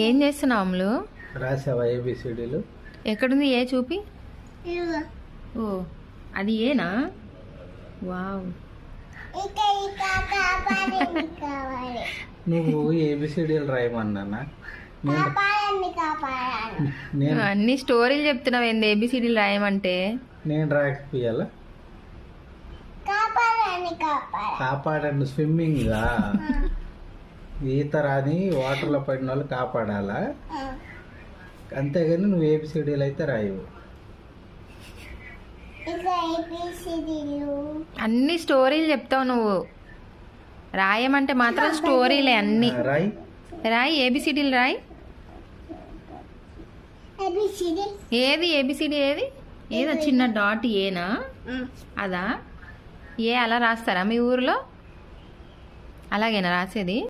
ఏం చేస్తున్నావు అమ్ములు? రాసావా ఏబిసిడీలు? ఎక్కడుంది ఏ చూపి. ఓ అది ఏనా? వావ్. నువ్వు ఏబిసిడీలు రాయమన్నా అన్ని స్టోరీలు చెప్తున్నావు ఏంది ఏబిసిడీలు రాయమంటే? నేను రాకపోయాలా? కాపాడండి స్విమ్మింగ్ ఈత రాని వాటర్లో పడిన వాళ్ళు కాపాడాలా, అంతేగాని నువ్వు ఏబిసిడీలు అయితే రాయవు. అన్ని స్టోరీలు చెప్తావు నువ్వు, రాయమంటే మాత్రం స్టోరీలే అన్ని. రాయి రాయి ఏబిసిడీలు రాయి. ఏది ఏబిసిడి ఏది? ఏదో చిన్న డాట్ ఏనా? అదా ఏ అలా రాస్తారా మీ ఊర్లో? అలాగేనా రాసేది?